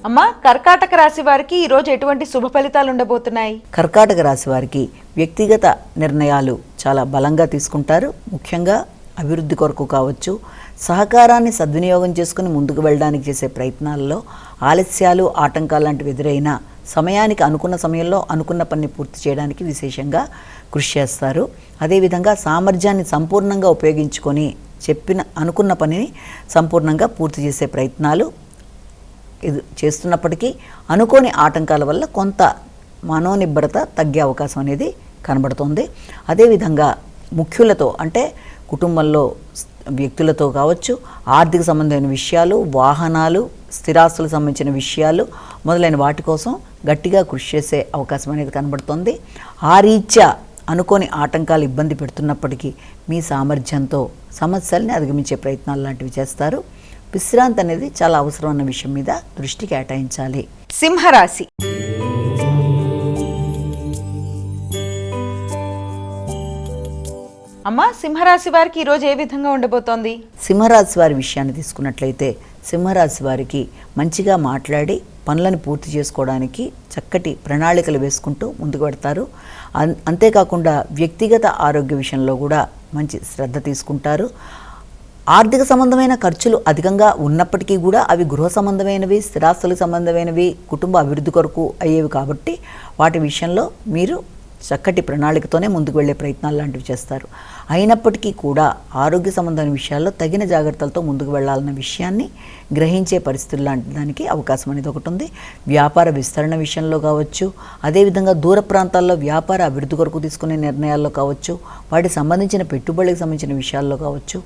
అమ్మ, కర్కాటక రాశి వారికి ఈ రోజు ఎటువంటి శుభ ఫలితాలు ఉండబోతున్నాయి? కర్కాటక రాశి వారికి వ్యక్తిగత నిర్ణయాలు చాలా బలంగా తీసుకుంటారు. ముఖ్యంగా అభివృద్ధి కొరకు కావచ్చు, సహకారాన్ని సద్వినియోగం చేసుకుని ముందుకు వెళ్ళడానికి చేసే ప్రయత్నాల్లో ఆలస్యాలు, ఆటంకాలు లాంటివి ఎదురైనా సమయానికి అనుకున్న సమయంలో అనుకున్న పని పూర్తి చేయడానికి విశేషంగా కృషి చేస్తారు. అదేవిధంగా సామర్థ్యాన్ని సంపూర్ణంగా ఉపయోగించుకొని అనుకున్న పనిని సంపూర్ణంగా పూర్తి చేసే ప్రయత్నాలు ఇది చేస్తున్నప్పటికీ అనుకోని ఆటంకాల వల్ల కొంత మనోనిబ్బరత తగ్గే అవకాశం అనేది కనబడుతుంది. అదేవిధంగా ముఖ్యులతో అంటే కుటుంబంలో వ్యక్తులతో కావచ్చు, ఆర్థిక సంబంధమైన విషయాలు, వాహనాలు, స్థిరాస్తులకు సంబంధించిన విషయాలు మొదలైన వాటి కోసం గట్టిగా కృషి చేసే అవకాశం అనేది కనబడుతుంది. ఆ రీత్యా అనుకోని ఆటంకాలు ఇబ్బంది పెడుతున్నప్పటికీ మీ సామర్థ్యంతో సమస్యల్ని అధిగమించే ప్రయత్నాలు లాంటివి చేస్తారు. విశ్రాంతి అనేది చాలా అవసరం అన్న విషయం మీద దృష్టి కేటాయించాలి. సింహరాశి. అమ్మ, సింహరాశి వారికి ఈరోజు ఏ విధంగా ఉండబోతోంది? సింహరాశి వారి విషయాన్ని తీసుకున్నట్లయితే సింహరాశి వారికి మంచిగా మాట్లాడి పనులను పూర్తి చేసుకోవడానికి చక్కటి ప్రణాళికలు వేసుకుంటూ ముందుకు పెడతారు. అంతేకాకుండా వ్యక్తిగత ఆరోగ్య విషయంలో కూడా మంచి శ్రద్ధ తీసుకుంటారు. ఆర్థిక సంబంధమైన ఖర్చులు అధికంగా ఉన్నప్పటికీ కూడా అవి గృహ సంబంధమైనవి, స్థిరాస్తులకు సంబంధమైనవి, కుటుంబ అభివృద్ధి కొరకు అయ్యేవి కాబట్టి వాటి విషయంలో మీరు చక్కటి ప్రణాళికతోనే ముందుకు వెళ్ళే ప్రయత్నాలు లాంటివి చేస్తారు. అయినప్పటికీ కూడా ఆరోగ్య సంబంధమైన విషయాల్లో తగిన జాగ్రత్తలతో ముందుకు వెళ్ళాలన్న విషయాన్ని గ్రహించే పరిస్థితులు లాంటి దానికి అవకాశం అనేది ఒకటి ఉంది. వ్యాపార విస్తరణ విషయంలో కావచ్చు, అదేవిధంగా దూర ప్రాంతాల్లో వ్యాపార అభివృద్ధి కొరకు తీసుకునే నిర్ణయాల్లో కావచ్చు, వాటికి సంబంధించిన పెట్టుబడులకు సంబంధించిన విషయాల్లో కావచ్చు,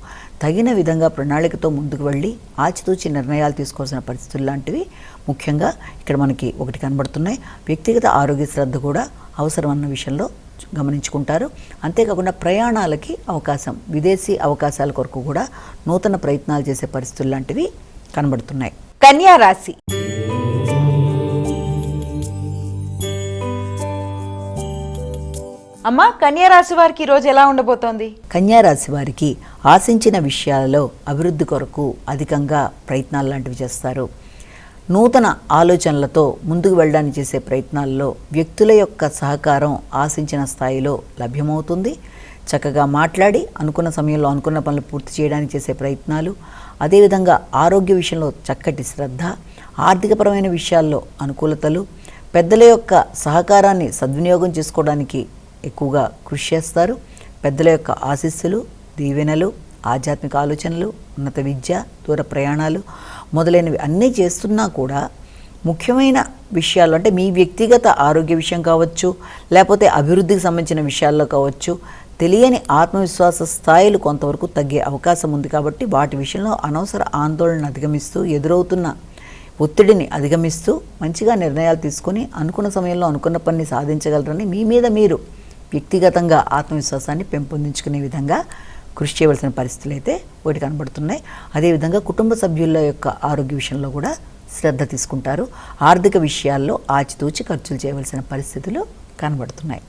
తగిన విధంగా ప్రణాళికతో ముందుకు వెళ్ళి ఆచితూచి నిర్ణయాలు తీసుకోవాల్సిన పరిస్థితులు లాంటివి ముఖ్యంగా ఇక్కడ మనకి ఒకటి కనబడుతున్నాయి. వ్యక్తిగత ఆరోగ్య శ్రద్ధ కూడా అవసరం అన్న విషయంలో గమనించుకుంటారు. అంతేకాకుండా ప్రయాణాలకి అవకాశం, విదేశీ అవకాశాల కొరకు కూడా నూతన ప్రయత్నాలు చేసే పరిస్థితులు లాంటివి కనబడుతున్నాయి. కన్యా రాశి. అమ్మ, కన్యా రాశి వారికి ఈరోజు ఎలా ఉండబోతోంది? కన్యా రాశి వారికి ఆశించిన విషయాలలో అభివృద్ధి కొరకు అధికంగా ప్రయత్నాలు లాంటివి చేస్తారు. నూతన ఆలోచనలతో ముందుకు వెళ్ళడానికి చేసే ప్రయత్నాల్లో వ్యక్తుల యొక్క సహకారం ఆశించిన స్థాయిలో లభ్యమవుతుంది. చక్కగా మాట్లాడి అనుకున్న సమయంలో అనుకున్న పనులు పూర్తి చేయడానికి చేసే ప్రయత్నాలు, అదేవిధంగా ఆరోగ్య విషయంలో చక్కటి శ్రద్ధ, ఆర్థికపరమైన విషయాల్లో అనుకూలతలు, పెద్దల యొక్క సహకారాన్ని సద్వినియోగం చేసుకోవడానికి ఎక్కువగా కృషి చేస్తారు. పెద్దల యొక్క ఆశీస్సులు, దీవెనలు, ఆధ్యాత్మిక ఆలోచనలు, ఉన్నత విద్య, దూర ప్రయాణాలు మొదలైనవి అన్నీ చేస్తున్నా కూడా ముఖ్యమైన విషయాలు అంటే మీ వ్యక్తిగత ఆరోగ్య విషయం కావచ్చు, లేకపోతే అభివృద్ధికి సంబంధించిన విషయాల్లో కావచ్చు, తెలియని ఆత్మవిశ్వాస స్థాయిలు కొంతవరకు తగ్గే అవకాశం ఉంది. కాబట్టి వాటి విషయంలో అనవసర ఆందోళన అధిగమిస్తూ, ఎదురవుతున్న ఒత్తిడిని అధిగమిస్తూ మంచిగా నిర్ణయాలు తీసుకొని అనుకున్న సమయంలో అనుకున్న పనిని సాధించగలరని మీ మీద మీరు వ్యక్తిగతంగా ఆత్మవిశ్వాసాన్ని పెంపొందించుకునే విధంగా కృషి చేయవలసిన పరిస్థితులు అయితే ఒకటి కనబడుతున్నాయి. అదేవిధంగా కుటుంబ సభ్యుల యొక్క ఆరోగ్య విషయంలో కూడా శ్రద్ధ తీసుకుంటారు. ఆర్థిక విషయాల్లో ఆచితూచి ఖర్చులు చేయవలసిన పరిస్థితులు కనబడుతున్నాయి.